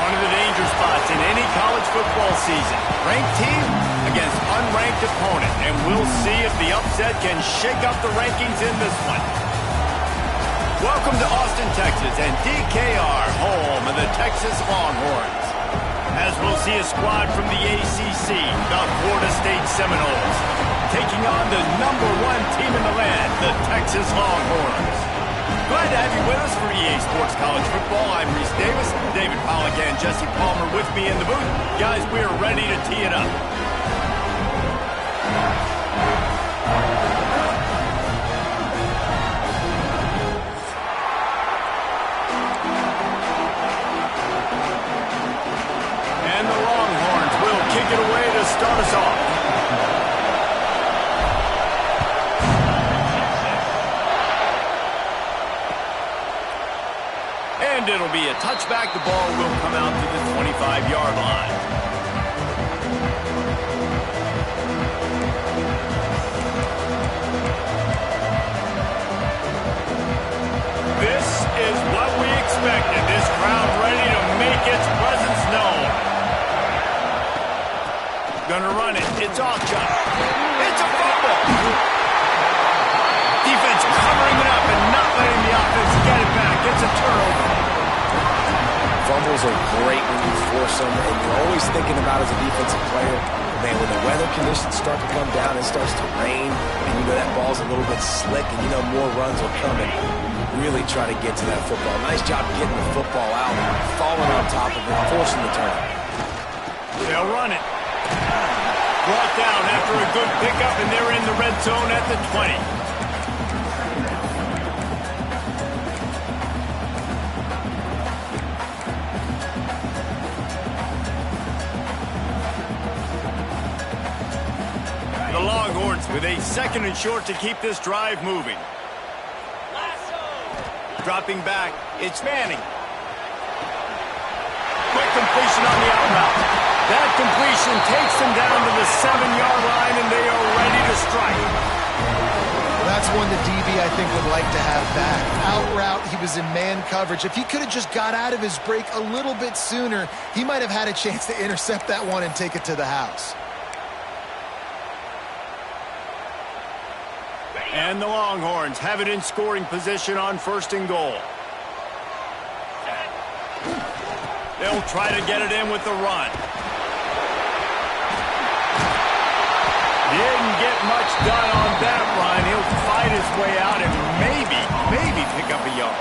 One of the danger spots in any college football season. Ranked team against unranked opponent. And we'll see if the upset can shake up the rankings in this one. Welcome to Austin, Texas, and DKR, home of the Texas Longhorns. As we'll see a squad from the ACC, the Florida State Seminoles, taking on the #1 team in the land, the Texas Longhorns. Glad to have you with us for EA Sports College Football. I'm Reese Davis, David Pollack, and Jesse Palmer with me in the booth. Guys, we are ready to tee it up. And the Longhorns will kick it away to start us off. And it'll be a touchback. The ball will come out to the 25-yard line. This is what we expected. This crowd ready to make its presence known. Gonna run it. It's off, John. It's a fumble. Defense covering it up and not letting the offense get it back. It's a turnover. Fumbles are great when you force them, and you're always thinking about as a defensive player, man, when the weather conditions start to come down, it starts to rain, and you know that ball's a little bit slick, and you know more runs are coming. Really try to get to that football. Nice job getting the football out, falling on top of it, forcing the turn. They'll run it. Brought down after a good pickup, and they're in the red zone at the 20. The Longhorns with a 2nd and short to keep this drive moving. Dropping back, it's Manning. Quick completion on the out route. That completion takes them down to the 7-yard line, and they are ready to strike. Well, that's one the DB, I think, would like to have back. Out route, he was in man coverage. If he could have just got out of his break a little bit sooner, he might have had a chance to intercept that one and take it to the house. And the Longhorns have it in scoring position on 1st and goal. They'll try to get it in with the run. Didn't get much done on that run. He'll fight his way out and maybe pick up a yard.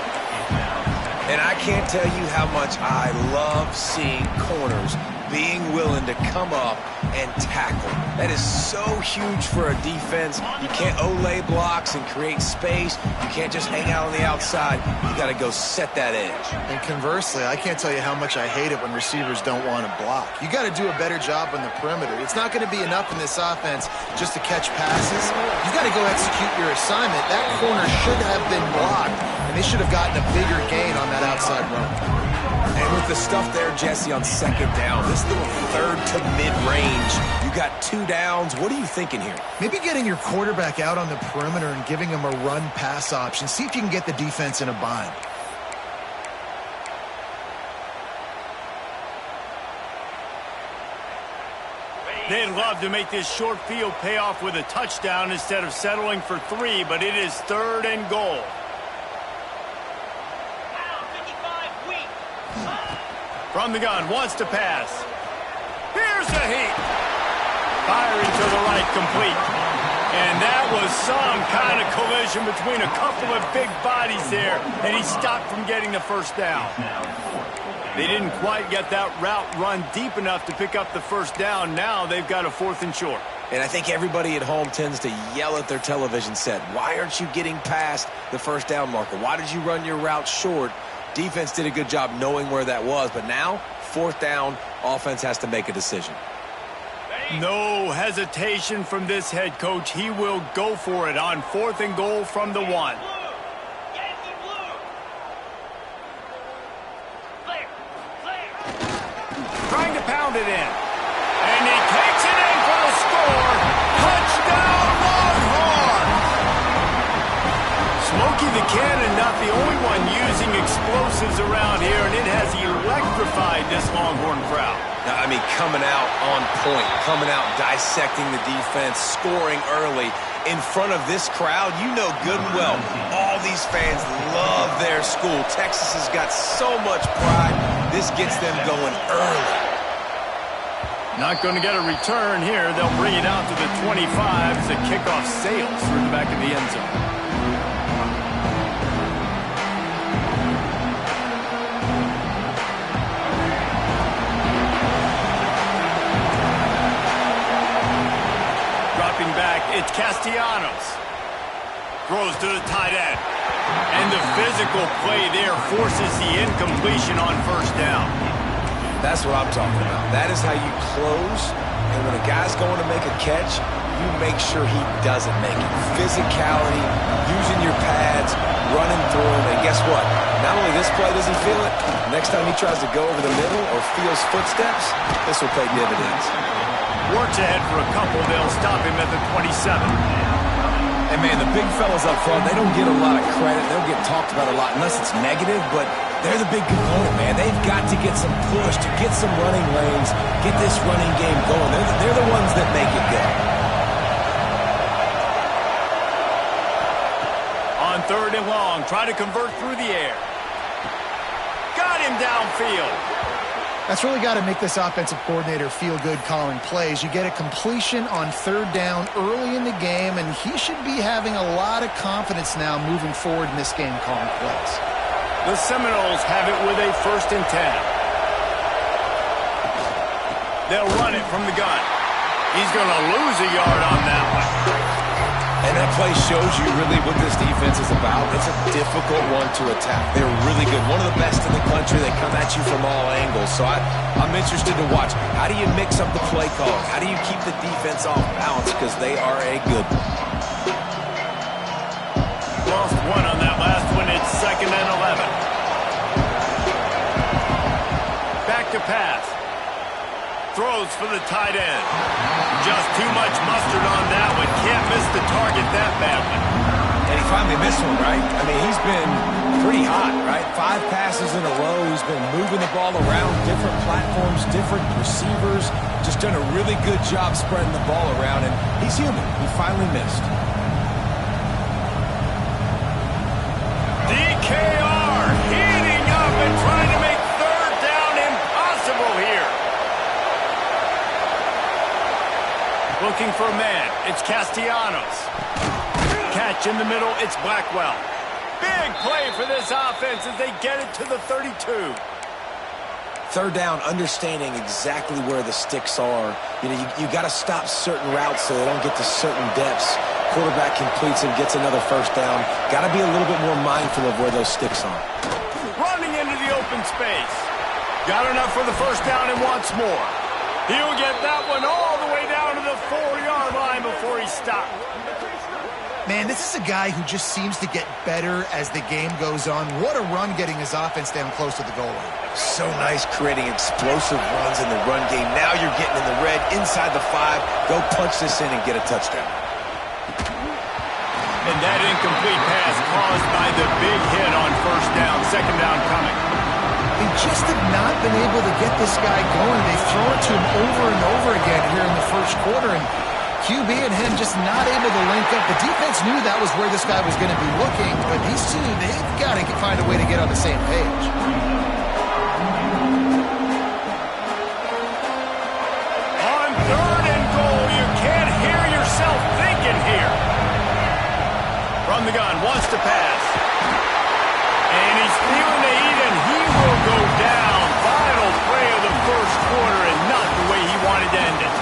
And I can't tell you how much I love seeing corners being willing to come up and tackle. That is so huge for a defense. You can't olay blocks and create space. You can't just hang out on the outside. You got to go set that edge. And conversely, I can't tell you how much I hate it when receivers don't want to block. You got to do a better job on the perimeter. It's not going to be enough in this offense just to catch passes. You got to go execute your assignment. That corner should have been blocked, and they should have gotten a bigger gain on that outside run. And with the stuff there, Jesse, on 2nd down, this little 3rd to mid-range, you got 2 downs. What are you thinking here? Maybe getting your quarterback out on the perimeter and giving him a run-pass option. See if you can get the defense in a bind. They'd love to make this short field pay off with a touchdown instead of settling for 3, but it is 3rd and goal. From the gun, wants to pass. Here's the heat. Firing to the right, complete. And that was some kind of collision between a couple of big bodies there, and he stopped from getting the 1st down. They didn't quite get that route run deep enough to pick up the 1st down. Now they've got a 4th and short. And I think everybody at home tends to yell at their television set, why aren't you getting past the 1st down marker? Why did you run your route short? Defense did a good job knowing where that was, but now, 4th down, offense has to make a decision. No hesitation from this head coach. He will go for it on 4th and goal from the 1. Trying to pound it in. And he takes it in for the score. Touchdown, Longhorns! Smoky Rookie the Cannon, not the only one using explosives around here, and it has electrified this Longhorn crowd. I mean, coming out on point, coming out dissecting the defense, scoring early in front of this crowd. You know good and well, all these fans love their school. Texas has got so much pride. This gets them going early. Not going to get a return here. They'll bring it out to the 25 as the kickoff sails through the back of the end zone. Back, it's Castellanos. Throws to the tight end. And the physical play there forces the incompletion on first down. That's what I'm talking about. That is how you close. And when a guy's going to make a catch, you make sure he doesn't make it. Physicality, using your pads, running through him. And guess what? Not only this play does he feel it, next time he tries to go over the middle or feels footsteps, this will pay dividends. Works ahead for a couple. They'll stop him at the 27. And, man, the big fellas up front, they don't get a lot of credit. They don't get talked about a lot unless it's negative, but they're the big component, man. They've got to get some push, to get some running lanes, get this running game going. They're the ones that make it go. On 3rd and long, try to convert through the air. Got him downfield. That's really got to make this offensive coordinator feel good calling plays. You get a completion on 3rd down early in the game, and he should be having a lot of confidence now moving forward in this game calling plays. The Seminoles have it with a 1st and 10. They'll run it from the gun. He's going to lose a yard on that one. And that play shows you really what this defense is about. It's a difficult one to attack. They're really good. One of the best in the country. They come at you from all angles. So I'm interested to watch. How do you mix up the play calling? How do you keep the defense off balance? Because they are a good one. Lost one on that last one. It's 2nd and 11. Back to pass. Throws for the tight end. Just too much mustard on that one. Can't miss the target that badly. And he finally missed one, right? I mean, he's been pretty hot, right? 5 passes in a row. He's been moving the ball around different platforms, different receivers. Just done a really good job spreading the ball around, and he's human. He finally missed. DKR heating up and trying to make 3rd down impossible here. Looking for a man. It's Castellanos. Catch in the middle. It's Blackwell. Big play for this offense as they get it to the 32. 3rd down, understanding exactly where the sticks are. You know, you got to stop certain routes so they don't get to certain depths. Quarterback completes and gets another 1st down. Got to be a little bit more mindful of where those sticks are. Running into the open space. Got enough for the 1st down and wants more. He'll get that one all the way down to the 4-yard line before he stops. Man, this is a guy who just seems to get better as the game goes on. What a run getting his offense down close to the goal line. So nice creating explosive runs in the run game. Now you're getting in the red inside the 5. Go punch this in and get a touchdown. And that incomplete pass caused by the big hit on 1st down. 2nd down coming. They just have not been able to get this guy going. They throw it to him over and over again here in the 1st quarter, and QB and him just not able to link up. The defense knew that was where this guy was going to be looking, but these two, they've got to find a way to get on the same page. On 3rd and goal, you can't hear yourself thinking here. From the gun, wants to pass. And he's feeling the heat, and he will go down. Final play of the 1st quarter, and not the way he wanted to end it.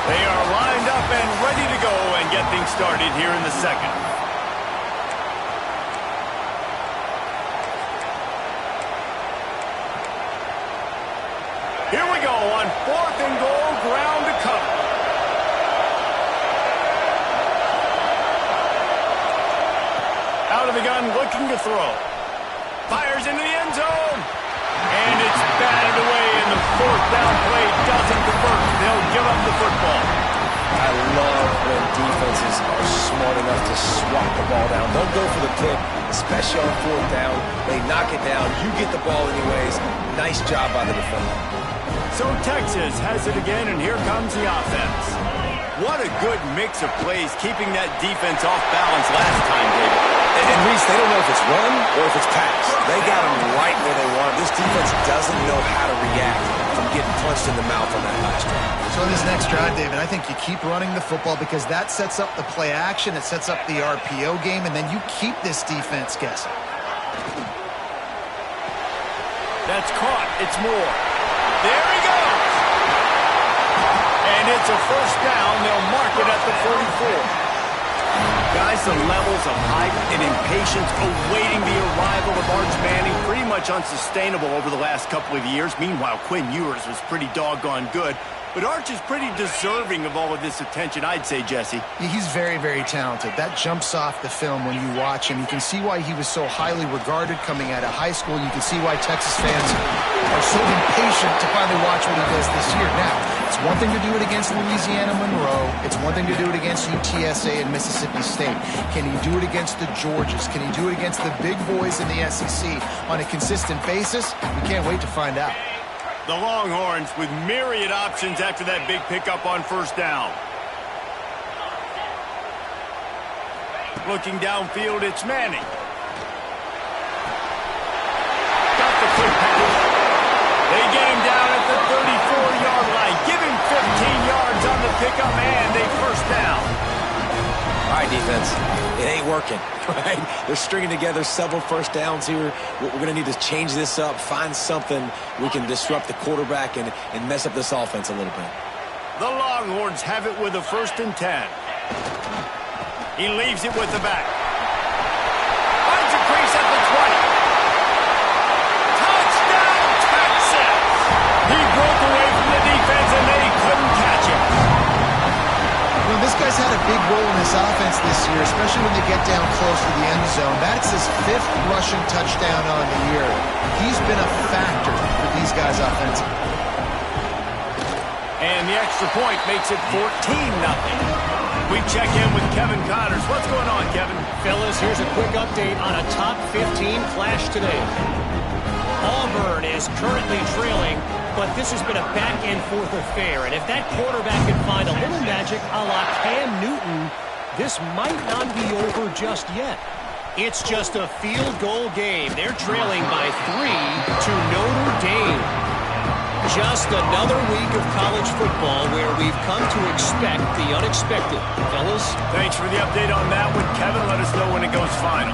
They are lined up and ready to go and get things started here in the 2nd. Here we go on 4th and goal, ground to cover. Out of the gun, looking to throw. Fires into the end zone. And it's batted away, and the 4th down play doesn't convert. They'll give up the football. I love when defenses are smart enough to swat the ball down. Don't go for the pick, especially on fourth down. They knock it down. You get the ball anyways. Nice job by the defender. So Texas has it again, and here comes the offense. What a good mix of plays, keeping that defense off balance last time, David. And Reese, they don't know if it's run or if it's pass. They got them right where they want. This defense doesn't know how to react from getting punched in the mouth on that last drive. So in this next drive, David, I think you keep running the football because that sets up the play action, it sets up the RPO game, and then you keep this defense guessing. That's caught. It's Moore. There he goes. And it's a first down. They'll mark it at the 44. Guys, the levels of hype and impatience awaiting the arrival of Arch Manning pretty much unsustainable over the last couple of years. Meanwhile, Quinn Ewers was pretty doggone good. But Arch is pretty deserving of all of this attention, I'd say, Jesse. Yeah, he's very, very talented. That jumps off the film when you watch him. You can see why he was so highly regarded coming out of high school. You can see why Texas fans are so impatient to finally watch what he does this year. Now, it's one thing to do it against Louisiana Monroe. It's one thing to do it against UTSA and Mississippi State. Can he do it against the Georgias? Can he do it against the big boys in the SEC on a consistent basis? We can't wait to find out. The Longhorns with myriad options after that big pickup on first down. Looking downfield, it's Manning. Got the quick pass. They get him down at the 34-yard line. Give him 15 yards on the pickup, and they first down. All right, defense, it ain't working, right? They're stringing together several first downs here. We're going to need to change this up, find something we can disrupt the quarterback and mess up this offense a little bit. The Longhorns have it with a 1st and 10. He leaves it with the back. Finds a crease at the 20. Touchdown, Texas! He broke away from the defense, and they couldn't catch him. Well, this guy's had a big role in this offense this year, especially when they get down close to the end zone. That's his 5th rushing touchdown on the year. He's been a factor for these guys offensively. And the extra point makes it 14-0. We check in with Kevin Connors. What's going on, Kevin? Fellas, here's a quick update on a top 15 clash today. Auburn is currently trailing, but this has been a back-and-forth affair. And if that quarterback can find a little magic a la Cam Newton, this might not be over just yet. It's just a field goal game. They're trailing by 3 to Notre Dame. Just another week of college football where we've come to expect the unexpected. Fellas? Thanks for the update on that one, Kevin. Let us know when it goes final.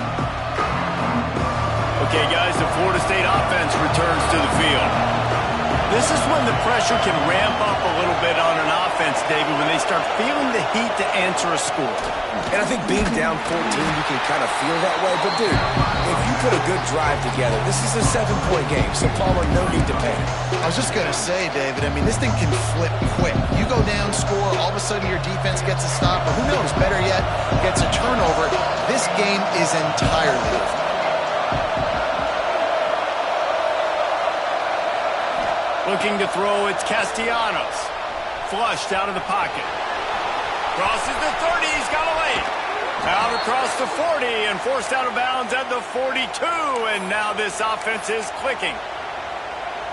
Okay, guys, the Florida State offense returns to the field. This is when the pressure can ramp up a little bit on an offense, David, when they start feeling the heat to answer a score. And I think being down 14, you can kind of feel that way. But, dude, if you put a good drive together, this is a 7-point game. So, Palmer, no need to panic. I was just going to say, David, I mean, this thing can flip quick. You go down, score, all of a sudden your defense gets a stop, or who knows, better yet, gets a turnover. This game is entirely different. Looking to throw, it's Castellanos. Flushed out of the pocket. Crosses the 30, he's got a lane. Out across the 40 and forced out of bounds at the 42, and now this offense is clicking.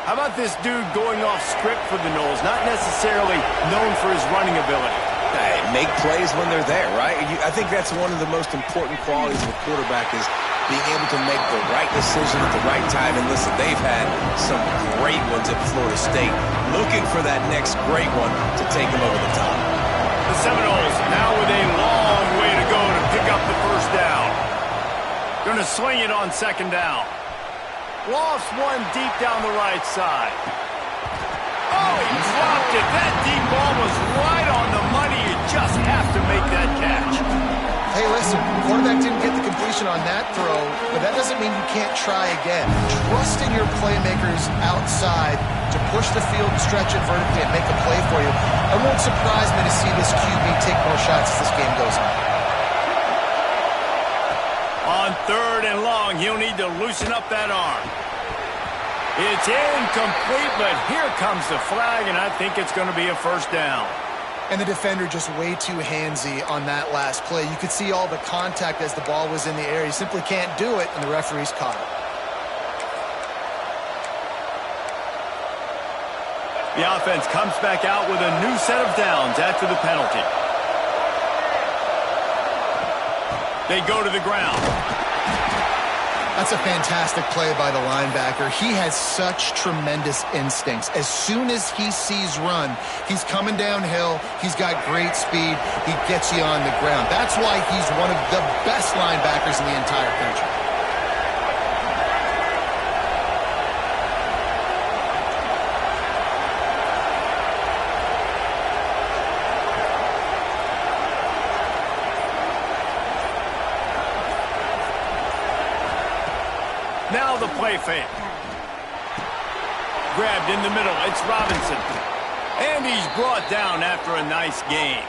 How about this dude going off script for the Noles? Not necessarily known for his running ability. Hey, make plays when they're there, right? I think that's one of the most important qualities of a quarterback is being able to make the right decision at the right time. And listen, they've had some great ones at Florida State. Looking for that next great one to take them over the top. The Seminoles now with a long way to go to pick up the first down. Going to swing it on 2nd down. Lost one deep down the right side. Oh, he dropped it. That deep ball was right on the money. You just have to make that catch. Hey, listen, quarterback didn't get the completion on that throw, but that doesn't mean you can't try again. Trust in your playmakers outside to push the field and stretch it vertically and make a play for you. It won't surprise me to see this QB take more shots as this game goes on. On 3rd and long, he'll need to loosen up that arm. It's incomplete, but here comes the flag, and I think it's going to be a first down. And the defender just way too handsy on that last play. You could see all the contact as the ball was in the air. He simply can't do it, and the referee's caught it. The offense comes back out with a new set of downs after the penalty. They go to the ground. That's a fantastic play by the linebacker. He has such tremendous instincts. As soon as he sees run, he's coming downhill. He's got great speed. He gets you on the ground. That's why he's one of the best linebackers in the entire country. Now the play fake. Grabbed in the middle. It's Robinson. And he's brought down after a nice gain.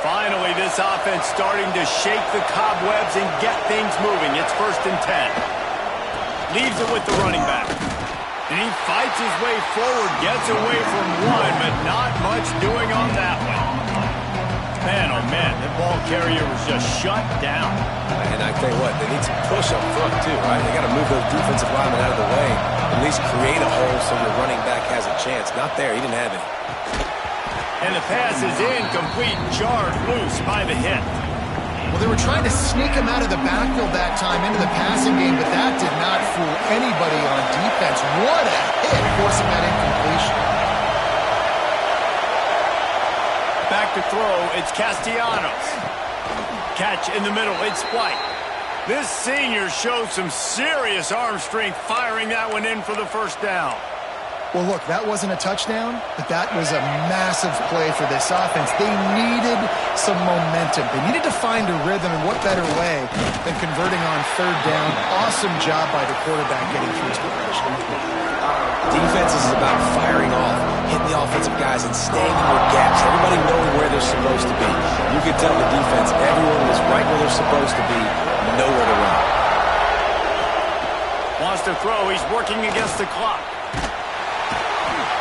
Finally, this offense starting to shake the cobwebs and get things moving. It's 1st and 10. Leaves it with the running back. And he fights his way forward, gets away from one, but not much doing on that one. Man, oh man, that ball carrier was just shut down. And I tell you what, they need some push up front too, right? They got to move those defensive linemen out of the way, at least create a hole so your running back has a chance. Not there, he didn't have it. And the pass is incomplete, jarred loose by the hit. Well, they were trying to sneak him out of the backfield that time into the passing game, but that did not fool anybody on defense. What a hit, forcing that incompletion. Back to throw, it's Castellanos. Catch in the middle, it's White. This senior shows some serious arm strength, firing that one in for the 1st down. Well, look, that wasn't a touchdown, but that was a massive play for this offense. They needed some momentum. They needed to find a rhythm, and what better way than converting on 3rd down. Awesome job by the quarterback getting through his progression. Defense is about firing off, hitting the offensive guys and staying in their gaps. Everybody knowing where they're supposed to be. You could tell the defense, everyone was right where they're supposed to be, nowhere to run. Wants to throw, he's working against the clock.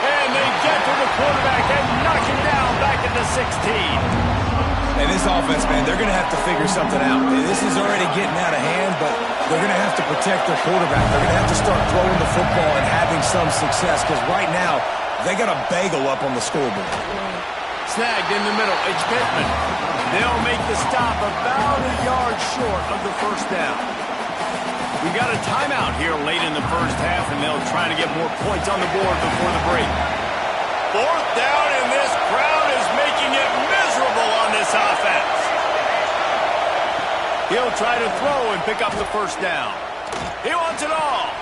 And they get to the quarterback and knock him down back at the 16. And this offense, man, they're going to have to figure something out. This is already getting out of hand, but they're going to have to protect their quarterback. They're going to have to start throwing the football and having some success, because right now, they got a bagel up on the scoreboard. Snagged in the middle, it's Pittman. They'll make the stop about a yard short of the 1st down. We've got a timeout here late in the 1st half, and they'll try to get more points on the board before the break. 4th down, and this crowd is making it miserable on this offense. He'll try to throw and pick up the 1st down. He wants it all.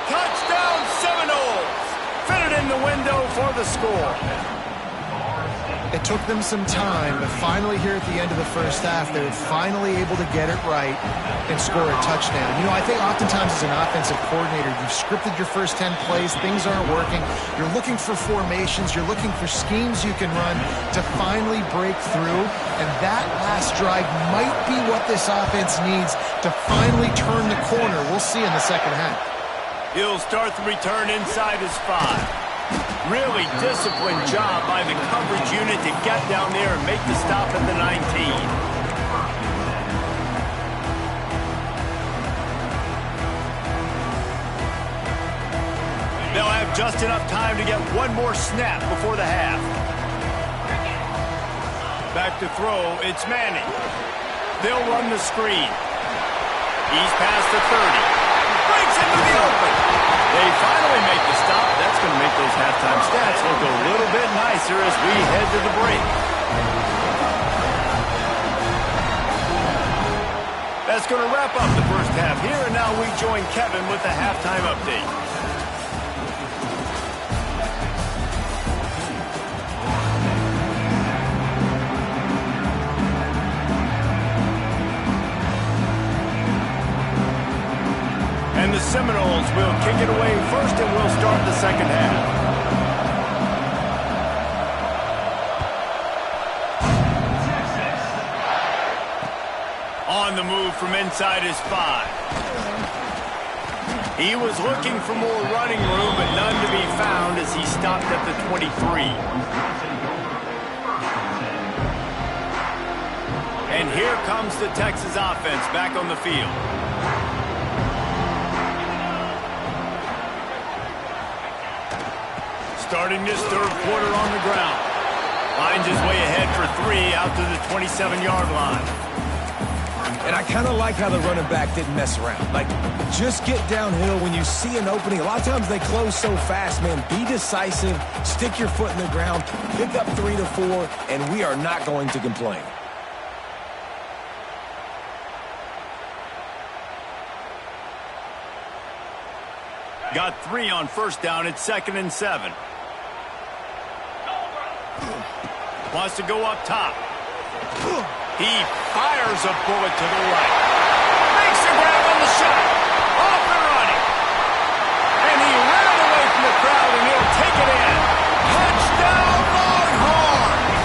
Touchdown Seminoles. Fitted in the window for the score. It took them some time, but finally here at the end of the 1st half, they're finally able to get it right and score a touchdown. You know, I think oftentimes as an offensive coordinator, you've scripted your first 10 plays, things aren't working. You're looking for formations, you're looking for schemes you can run to finally break through, and that last drive might be what this offense needs to finally turn the corner. We'll see in the 2nd half. He'll start the return inside his 5. Really disciplined job by the coverage unit to get down there and make the stop at the 19. They'll have just enough time to get one more snap before the half. Back to throw, it's Manning. They'll run the screen. He's past the 30. Breaks into the open. They finally make the stop. That's going to make those halftime stats look a little bit nicer as we head to the break. That's going to wrap up the 1st half here, and now we join Kevin with the halftime update. And the Seminoles will kick it away first, and we'll start the 2nd half. on the move from inside his 5. He was looking for more running room, but none to be found as he stopped at the 23. And here comes the Texas offense back on the field. Starting this third quarter on the ground. Finds his way ahead for 3 out to the 27-yard line. And I kind of like how the running back didn't mess around. Like, just get downhill when you see an opening. A lot of times they close so fast, man. Be decisive, stick your foot in the ground, pick up 3 to 4, and we are not going to complain. Got 3 on first down. It's 2nd and 7. Wants to go up top. He fires a bullet to the right. Makes the grab on the shot. Off and running. And he ran away from the crowd, and he'll take it in. Touchdown, Longhorns!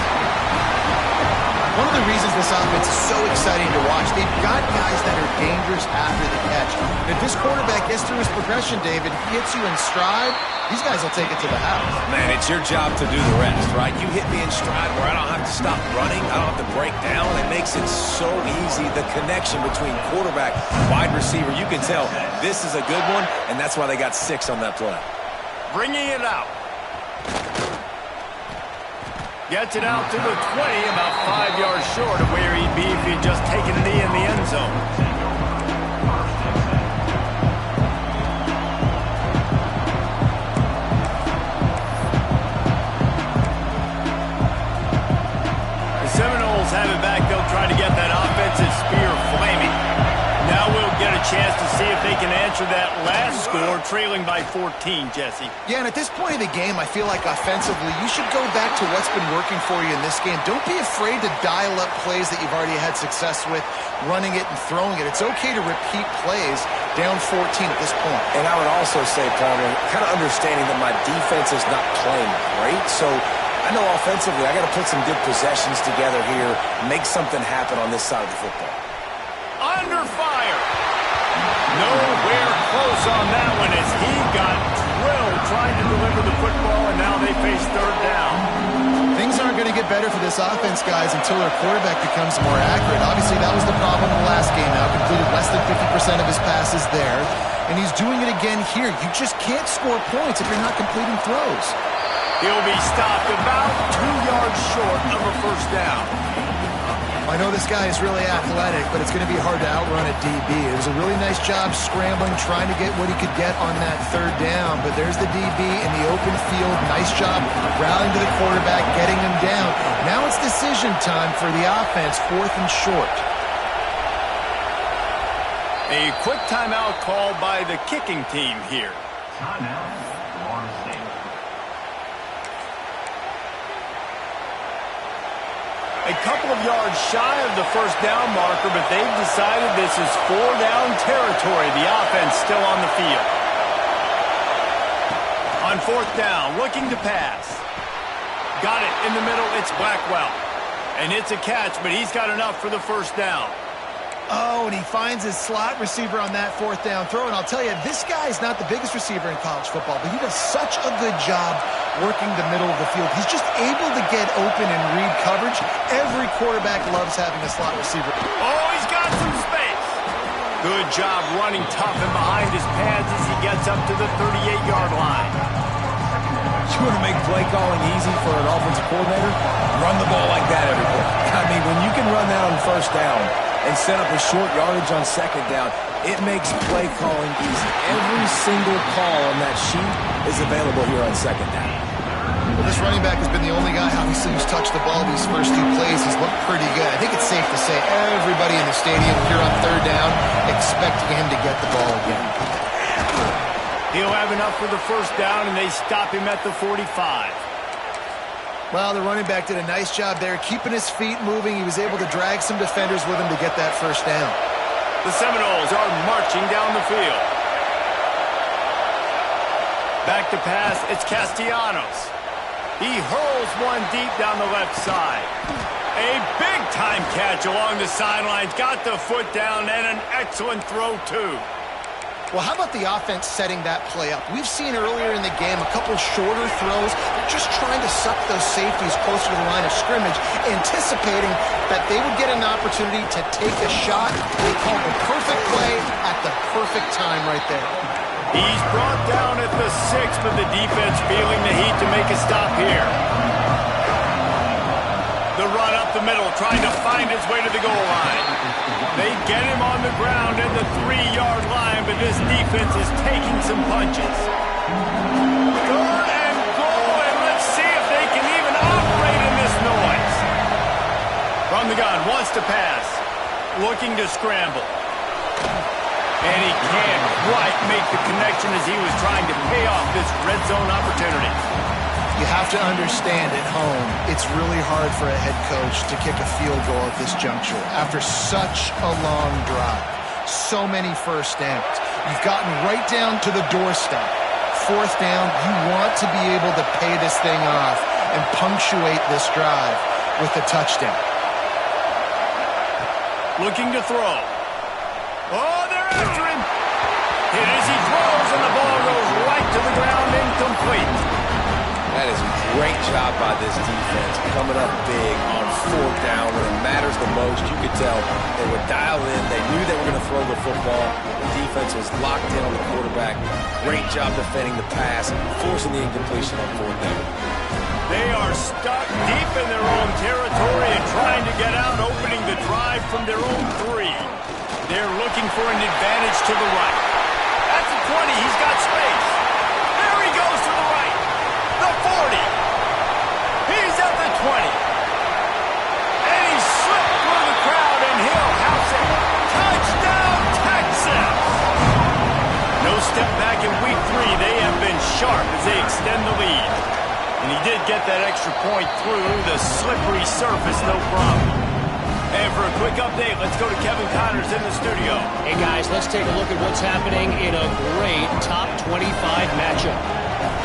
One of the reasons this offense is so exciting to watch, they've got guys that are dangerous after the catch. And if this quarterback gets through his progression, David, he hits you in stride, these guys will take it to the house. Man, it's your job to do the rest, right? You hit me in stride where I don't have to stop running. I don't have to break down. It makes it so easy. The connection between quarterback, wide receiver, you can tell this is a good one, and that's why they got 6 on that play. Bringing it out. Gets it out to the 20, about 5 yards short of where he'd be if he'd just taken a knee in the end zone. Have it back. They'll try to get that offensive spear flaming. Now we'll get a chance to see if they can answer that last score, trailing by 14, Jesse. Yeah, and at this point of the game, I feel like offensively, you should go back to what's been working for you in this game. Don't be afraid to dial up plays that you've already had success with, running it and throwing it. It's okay to repeat plays down 14 at this point. And I would also say, Palmer, kind of understanding that my defense is not playing great, so I know offensively I got to put some good possessions together here, make something happen on this side of the football. Under fire. Nowhere close on that one as he got drilled trying to deliver the football, and now they face third down. Things aren't going to get better for this offense, guys, until their quarterback becomes more accurate. Obviously, that was the problem in the last game now. Completed less than 50% of his passes there, and he's doing it again here. You just can't score points if you're not completing throws. He'll be stopped about 2 yards short of a first down. I know this guy is really athletic, but it's going to be hard to outrun a DB. It was a really nice job scrambling, trying to get what he could get on that third down. But there's the DB in the open field. Nice job rallying to the quarterback, getting him down. Now it's decision time for the offense, 4th and short. A quick timeout called by the kicking team here. Timeout, Florida State. A couple of yards shy of the first down marker, but they've decided this is 4-down territory. The offense still on the field. On 4th down, looking to pass. Got it in the middle. It's Blackwell. And it's a catch, but he's got enough for the first down. Oh, and he finds his slot receiver on that 4th down throw. And I'll tell you, this guy's not the biggest receiver in college football, but he does such a good job working the middle of the field. He's just able to get open and read coverage. Every quarterback loves having a slot receiver. Oh, he's got some space. Good job running tough and behind his pads as he gets up to the 38-yard line. You want to make play calling easy for an offensive coordinator? Run the ball like that every play. I mean, when you can run that on first down and set up a short yardage on second down, it makes play calling easy. Every single call on that sheet is available here on second down. Well, this running back has been the only guy, obviously, who's touched the ball these first 2 plays. He's looked pretty good. I think it's safe to say everybody in the stadium here on third down expecting him to get the ball again. He'll have enough for the first down, and they stop him at the 45. Well, the running back did a nice job there, keeping his feet moving. He was able to drag some defenders with him to get that first down. The Seminoles are marching down the field. Back to pass, it's Castellanos. He hurls one deep down the left side. A big-time catch along the sidelines. Got the foot down and an excellent throw, too. Well, how about the offense setting that play up? We've seen earlier in the game a couple shorter throws, just trying to suck those safeties closer to the line of scrimmage, anticipating that they would get an opportunity to take a shot. They called the perfect play at the perfect time right there. He's brought down at the 6th, but the defense feeling the heat to make a stop here. The run up the middle, trying to find his way to the goal line. They get him on the ground at the 3-yard line, but this defense is taking some punches. Third and goal, and let's see if they can even operate in this noise. From the gun, wants to pass. Looking to scramble. And he can't quite make the connection as he was trying to pay off this red zone opportunity. You have to understand at home, it's really hard for a head coach to kick a field goal at this juncture. After such a long drive, so many first downs, you've gotten right down to the doorstep. 4th down, you want to be able to pay this thing off and punctuate this drive with a touchdown. Looking to throw. Oh, they're after him. Hit as he throws, and the ball goes right to the ground, incomplete. That is a great job by this defense, coming up big on 4th down when it matters the most. You could tell they were dialed in. They knew they were going to throw the football. The defense was locked in on the quarterback. Great job defending the pass, forcing the incompletion on 4th down. They are stuck deep in their own territory and trying to get out, opening the drive from their own 3. They're looking for an advantage to the right. At the 20, he's got space. There he goes to the right. The 40. He's at the 20. And he slipped through the crowd, and he'll house it. Touchdown, Texas! No step back in week 3. They have been sharp as they extend the lead. And he did get that extra point through the slippery surface, no problem. And for a quick update, let's go to Kevin Connors in the studio. Hey, guys, let's take a look at what's happening in a great top 25 matchup.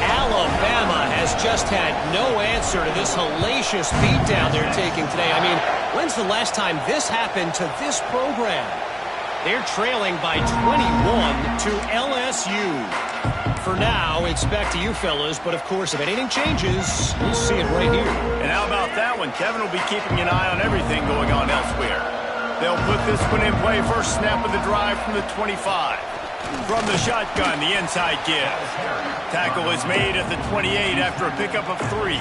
Alabama has just had no answer to this hellacious beatdown they're taking today. I mean, when's the last time this happened to this program? They're trailing by 21 to LSU. For now, it's back to you fellas, but of course, if anything changes, you'll see it right here. And how about that one? Kevin will be keeping an eye on everything going on elsewhere. They'll put this one in play. First snap of the drive from the 25. From the shotgun, the inside give. Tackle is made at the 28 after a pickup of 3.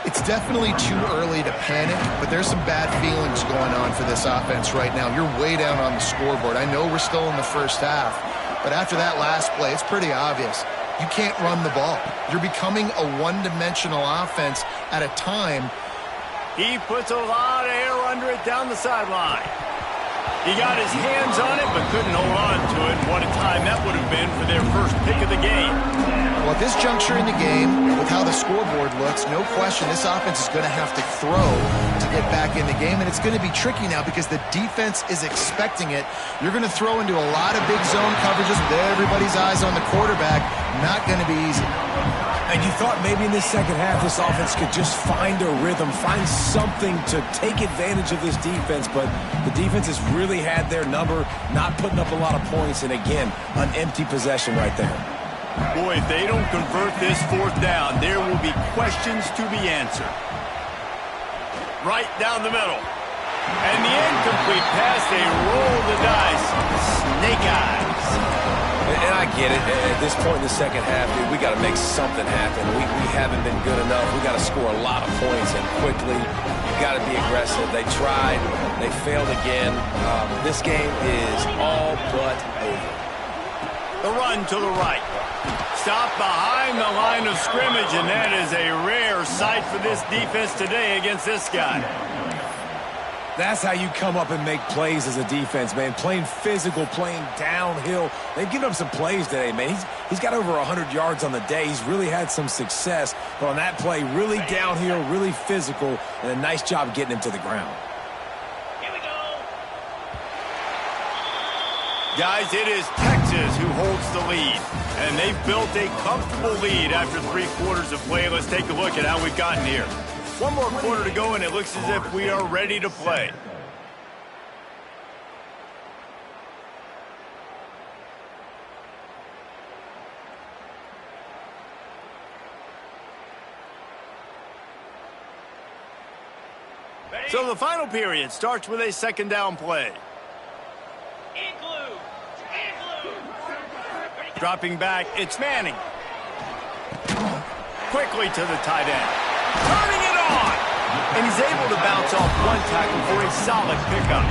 It's definitely too early to panic, but there's some bad feelings going on for this offense right now. You're way down on the scoreboard. I know we're still in the first half, but after that last play, it's pretty obvious. You can't run the ball. You're becoming a one-dimensional offense at a time. He puts a lot of air under it down the sideline. He got his hands on it, but couldn't hold on to it. What a time that would have been for their first pick of the game. Well, at this juncture in the game, with how the scoreboard looks, no question this offense is going to have to throw to get back in the game, and it's going to be tricky now because the defense is expecting it. You're going to throw into a lot of big zone coverages with everybody's eyes on the quarterback. Not going to be easy. And you thought maybe in this second half this offense could just find a rhythm, find something to take advantage of this defense, but the defense has really had their number, not putting up a lot of points, and again, an empty possession right there. Boy, if they don't convert this 4th down, there will be questions to be answered. Right down the middle. And the incomplete pass, they roll the dice. Snake eyes. And I get it. At this point in the second half, dude, we got to make something happen. We haven't been good enough. We got to score a lot of points, and quickly. You got to be aggressive. They tried. They failed again. This game is all but over. The run to the right. Stop behind the line of scrimmage, and that is a rare sight for this defense today against this guy. That's how you come up and make plays as a defense, man. Playing physical, playing downhill. They've given up some plays today, man. He's got over 100 yards on the day. He's really had some success. But on that play, really downhill, really physical, and a nice job getting him to the ground. Here we go. Guys, it is Texas who holds the lead. And they've built a comfortable lead after 3 quarters of play. Let's take a look at how we've gotten here. One more quarter to go, and it looks as if we are ready to play. So the final period starts with a second down play. Dropping back, it's Manning. Quickly to the tight end. Turning it on! And he's able to bounce off one tackle for a solid pickup.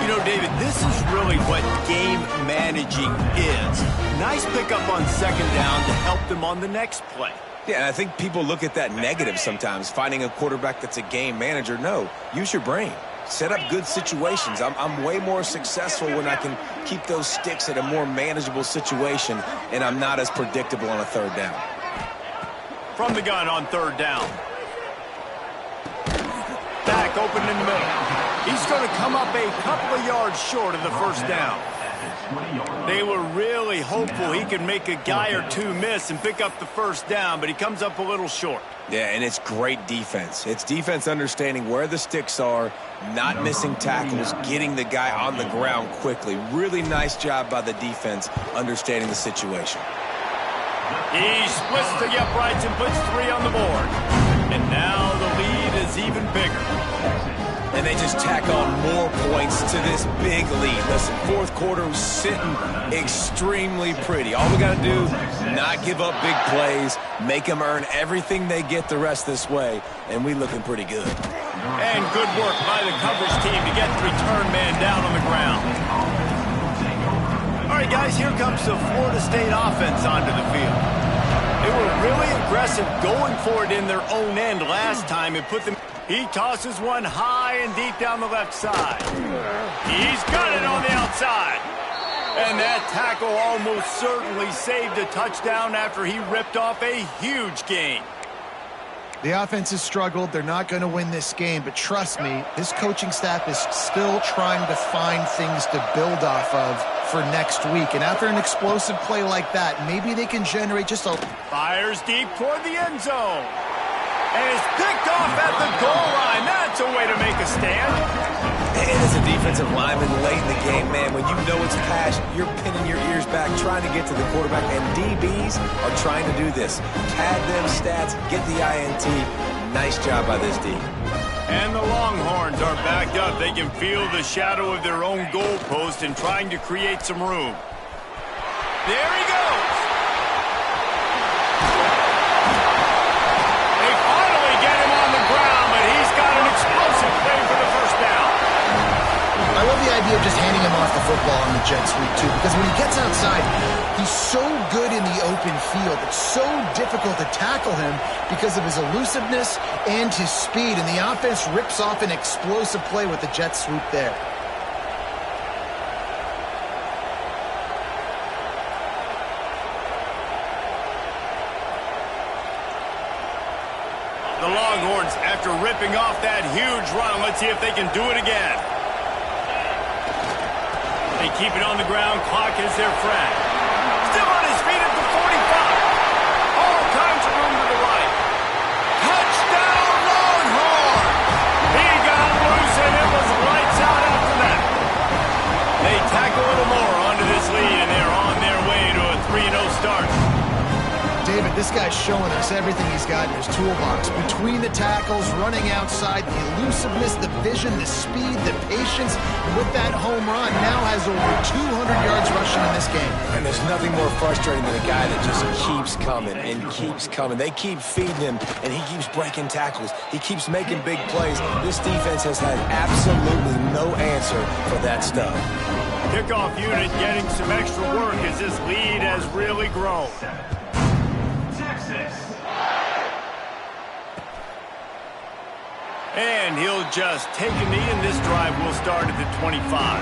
You know, David, this is really what game managing is. Nice pickup on second down to help them on the next play. Yeah, and I think people look at that negative sometimes, finding a quarterback that's a game manager. No, use your brain. Set up good situations. I'm way more successful when I can keep those sticks at a more manageable situation, and I'm not as predictable on a third down. From the gun on third down. Back open in the middle. He's going to come up a couple of yards short of the first down. They were really hopeful he could make a guy or two miss and pick up the first down, but he comes up a little short. Yeah, and it's great defense. It's defense understanding where the sticks are, not missing tackles, getting the guy on the ground quickly. Really nice job by the defense understanding the situation. He splits the uprights and puts 3 on the board. And now the lead is even bigger. And they just tack on more points to this big lead. Listen, fourth quarter was sitting extremely pretty. All we got to do, not give up big plays, make them earn everything they get the rest this way, and we looking pretty good. And good work by the coverage team to get the return man down on the ground. All right, guys, here comes the Florida State offense onto the field. They were really aggressive going for it in their own end last time and put them... He tosses one high and deep down the left side. He's got it on the outside. And that tackle almost certainly saved a touchdown after he ripped off a huge gain. The offense has struggled. They're not going to win this game, but trust me, this coaching staff is still trying to find things to build off of for next week. And after an explosive play like that, maybe they can generate just a... Fires deep toward the end zone. And is picked off at the goal line. That's a way to make a stand. And as a defensive lineman late in the game, man, when you know it's pass, you're pinning your ears back, trying to get to the quarterback. And DBs are trying to do this. Tag them stats, get the INT. Nice job by this D. And the Longhorns are backed up. They can feel the shadow of their own goalpost and trying to create some room. There he goes. I love the idea of just handing him off the football on the jet sweep, too, because when he gets outside, he's so good in the open field. It's so difficult to tackle him because of his elusiveness and his speed, and the offense rips off an explosive play with the jet sweep there. The Longhorns, after ripping off that huge run, let's see if they can do it again. They keep it on the ground. Clock is their friend. Still on his feet at the 45. All kinds of room to the right. Touchdown, Longhorn! He got loose, and it was lights out after that. They tack a little more onto this lead, and they're on their way to a 3-0 start. David, this guy's showing us everything he's got in his toolbox. Between the tackles, running outside, the elusiveness, the vision, the speed, the patience. And with that home run, now has over 200 yards rushing in this game. And there's nothing more frustrating than a guy that just keeps coming and keeps coming. They keep feeding him, and he keeps breaking tackles. He keeps making big plays. This defense has had absolutely no answer for that stuff. Kickoff unit getting some extra work as this lead has really grown. And he'll just take a knee, and this drive will start at the 25.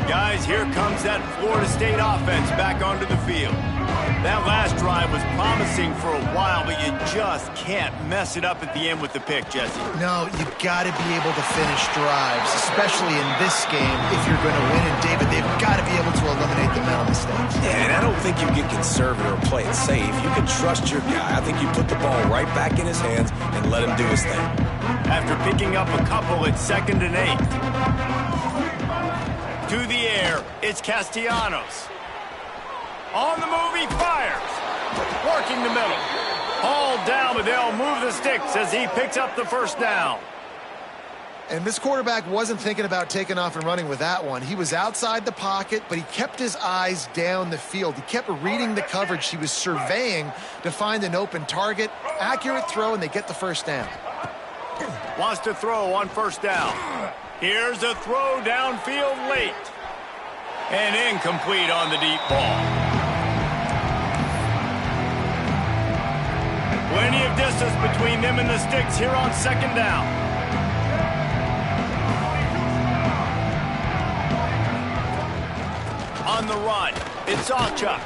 Guys, here comes that Florida State offense back onto the field. That last drive was promising for a while, but you just can't mess it up at the end with the pick, Jesse. No, you got to be able to finish drives, especially in this game if you're going to win. And, David, they've got to be able to eliminate the mental mistakes. Yeah, and I don't think you get conservative or play it safe. You can trust your guy. I think you put the ball right back in his hands and let him do his thing. After picking up a couple at 2nd and 8. To the air, it's Castellanos. On the move, he fires. Working the middle. Hauled down, but they'll move the sticks as he picks up the first down. And this quarterback wasn't thinking about taking off and running with that one. He was outside the pocket, but he kept his eyes down the field. He kept reading the coverage. He was surveying to find an open target. Accurate throw, and they get the first down. Wants to throw on first down. Here's a throw downfield late. And incomplete on the deep ball. Plenty of distance between them and the sticks here on 2nd down. On the run, it's Achuk.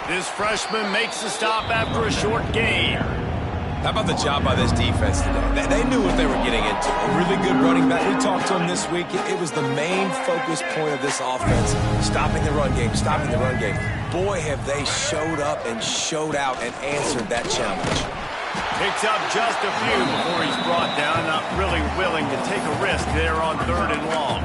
This freshman makes the stop after a short gain. How about the job by this defense today? They knew what they were getting into. A really good running back. We talked to him this week. It was the main focus point of this offense. Stopping the run game, stopping the run game. Boy, have they showed up and showed out and answered that challenge. Picks up just a few before he's brought down. Not really willing to take a risk there on 3rd and long.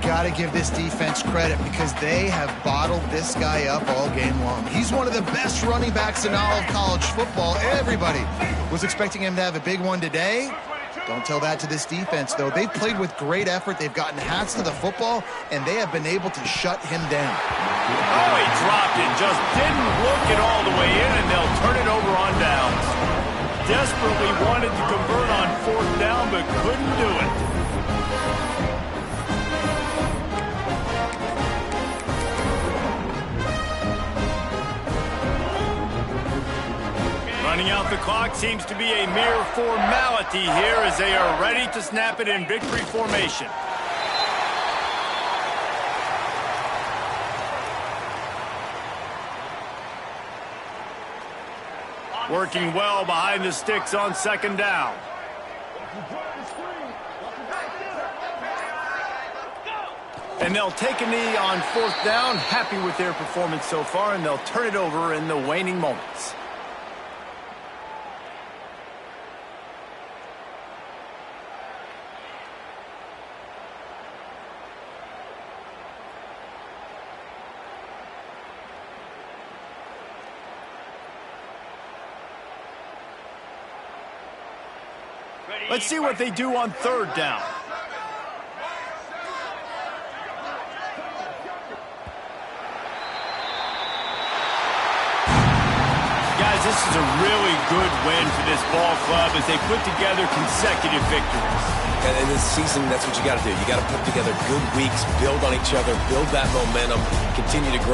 Got to give this defense credit because they have bottled this guy up all game long. He's one of the best running backs in all of college football. Everybody was expecting him to have a big one today. Don't tell that to this defense, though. They've played with great effort. They've gotten hats to the football, and they have been able to shut him down. Oh, he dropped it. Just didn't look it all the way in, and they'll turn it over on downs. Desperately wanted to convert on 4th down, but couldn't do it. Running out the clock seems to be a mere formality here as they are ready to snap it in victory formation. Working well behind the sticks on 2nd down. And they'll take a knee on 4th down, happy with their performance so far, and they'll turn it over in the waning moments. Let's see what they do on 3rd down. Guys, this is a really good win for this ball club as they put together consecutive victories. And in this season, that's what you got to do. You got to put together good weeks, build on each other, build that momentum, continue to grow.